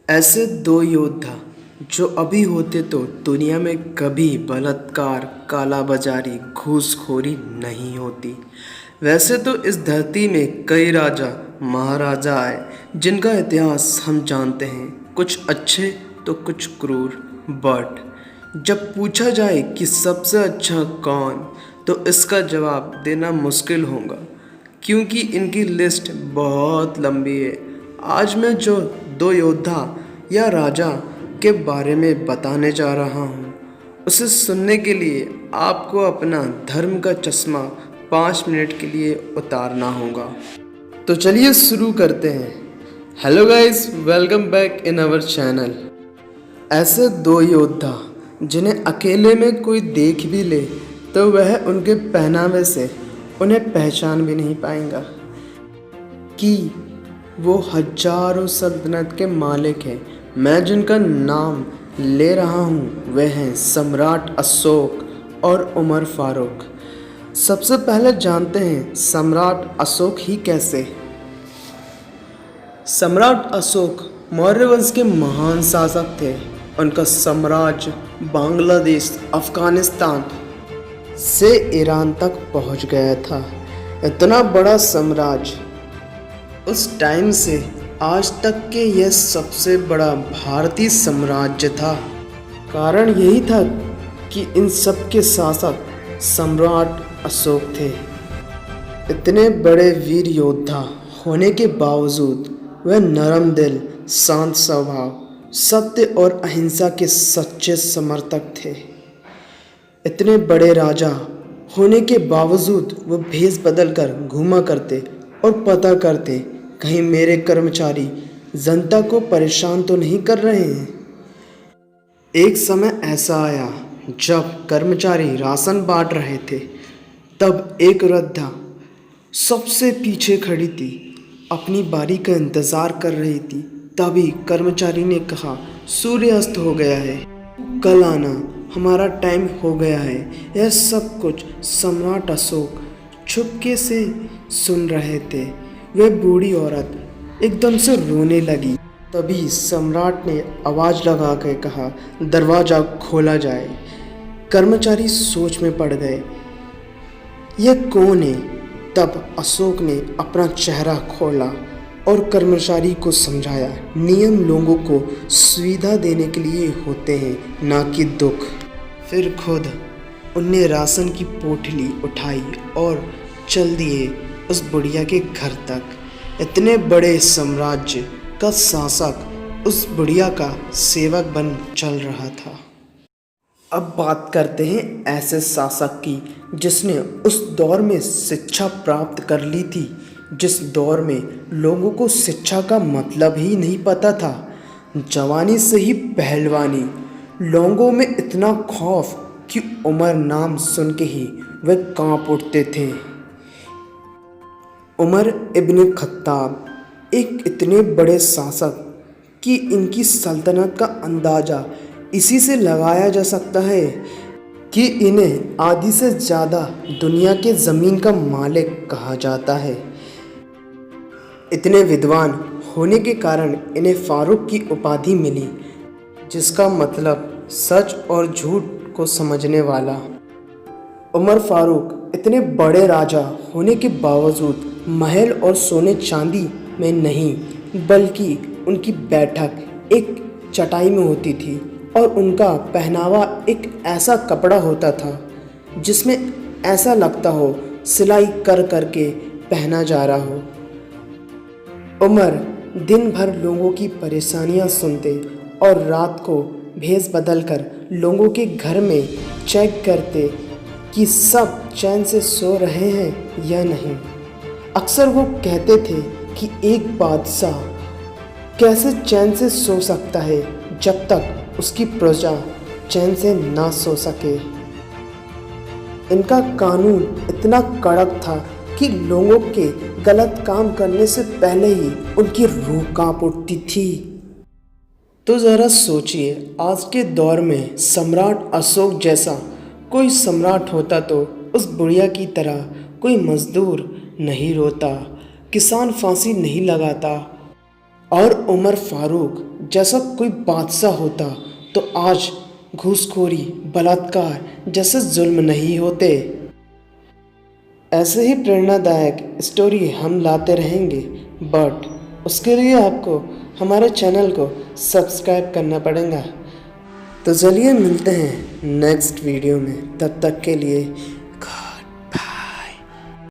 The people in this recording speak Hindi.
ऐसे दो योद्धा जो अभी होते तो दुनिया में कभी बलात्कार, कालाबाजारी, घूसखोरी नहीं होती। वैसे तो इस धरती में कई राजा महाराजा आए जिनका इतिहास हम जानते हैं, कुछ अच्छे तो कुछ क्रूर। बट जब पूछा जाए कि सबसे अच्छा कौन, तो इसका जवाब देना मुश्किल होगा क्योंकि इनकी लिस्ट बहुत लंबी है। आज मैं जो दो योद्धा या राजा के बारे में बताने जा रहा हूँ, उसे सुनने के लिए आपको अपना धर्म का चश्मा 5 मिनट के लिए उतारना होगा। तो चलिए शुरू करते हैं। Hello guys, welcome back in our channel. ऐसे दो योद्धा जिन्हें अकेले में कोई देख भी ले तो वह उनके पहनावे से उन्हें पहचान भी नहीं पाएगा कि वो हजारों सल्तनत के मालिक हैं। मैं जिनका नाम ले रहा हूँ वह हैं सम्राट अशोक और उमर फारूक। सबसे पहले जानते हैं सम्राट अशोक ही कैसे। सम्राट अशोक मौर्य वंश के महान शासक थे। उनका साम्राज्य बांग्लादेश, अफगानिस्तान से ईरान तक पहुंच गया था। इतना बड़ा साम्राज्य उस टाइम से आज तक के यह सबसे बड़ा भारतीय साम्राज्य था। कारण यही था कि इन सब के शासक सम्राट अशोक थे। इतने बड़े वीर योद्धा होने के बावजूद वह नरम दिल, शांत स्वभाव, सत्य और अहिंसा के सच्चे समर्थक थे। इतने बड़े राजा होने के बावजूद वह भेष बदल कर घूमा करते और पता करते कहीं मेरे कर्मचारी जनता को परेशान तो नहीं कर रहे हैं। एक समय ऐसा आया जब कर्मचारी राशन बांट रहे थे, तब एक वृद्धा सबसे पीछे खड़ी थी, अपनी बारी का इंतज़ार कर रही थी। तभी कर्मचारी ने कहा, सूर्यास्त हो गया है, कल आना, हमारा टाइम हो गया है। यह सब कुछ सम्राट अशोक चुपके से सुन रहे थे। वह बूढ़ी औरत एकदम से रोने लगी। तभी सम्राट ने आवाज़ लगा कर कहा, दरवाज़ा खोला जाए। कर्मचारी सोच में पड़ गए, यह कौन है। तब अशोक ने अपना चेहरा खोला और कर्मचारी को समझाया, नियम लोगों को सुविधा देने के लिए होते हैं, ना कि दुख। फिर खुद उनने राशन की पोटली उठाई और चल दिए उस बुढ़िया के घर तक। इतने बड़े साम्राज्य का शासक उस बुढ़िया का सेवक बन चल रहा था। अब बात करते हैं ऐसे शासक की जिसने उस दौर में शिक्षा प्राप्त कर ली थी, जिस दौर में लोगों को शिक्षा का मतलब ही नहीं पता था। जवानी से ही पहलवानी, लोगों में इतना खौफ कि उमर नाम सुन के ही वे कांप उठते थे। उमर इब्न खत्ताब एक इतने बड़े शासक कि इनकी सल्तनत का अंदाज़ा इसी से लगाया जा सकता है कि इन्हें आधी से ज़्यादा दुनिया के ज़मीन का मालिक कहा जाता है। इतने विद्वान होने के कारण इन्हें फारूक की उपाधि मिली, जिसका मतलब सच और झूठ को समझने वाला। उमर फारूक इतने बड़े राजा होने के बावजूद महल और सोने चांदी में नहीं, बल्कि उनकी बैठक एक चटाई में होती थी और उनका पहनावा एक ऐसा कपड़ा होता था जिसमें ऐसा लगता हो सिलाई कर कर के पहना जा रहा हो। उमर दिन भर लोगों की परेशानियां सुनते और रात को भेष बदल कर लोगों के घर में चेक करते कि सब चैन से सो रहे हैं या नहीं। अक्सर वो कहते थे कि एक बादशाह कैसे चैन से सो सकता है जब तक उसकी प्रजा चैन से ना सो सके। इनका कानून इतना कड़क था कि लोगों के गलत काम करने से पहले ही उनकी रूह कांप उठती थी। तो ज़रा सोचिए, आज के दौर में सम्राट अशोक जैसा कोई सम्राट होता तो उस बुढ़िया की तरह कोई मजदूर नहीं रोता, किसान फांसी नहीं लगाता और उमर फारूक जैसा कोई बादशाह होता तो आज घूसखोरी बलात्कार जैसे जुल्म नहीं होते। ऐसे ही प्रेरणादायक स्टोरी हम लाते रहेंगे, बट उसके लिए आपको हमारे चैनल को सब्सक्राइब करना पड़ेगा। तो चलिए मिलते हैं नेक्स्ट वीडियो में, तब तक के लिए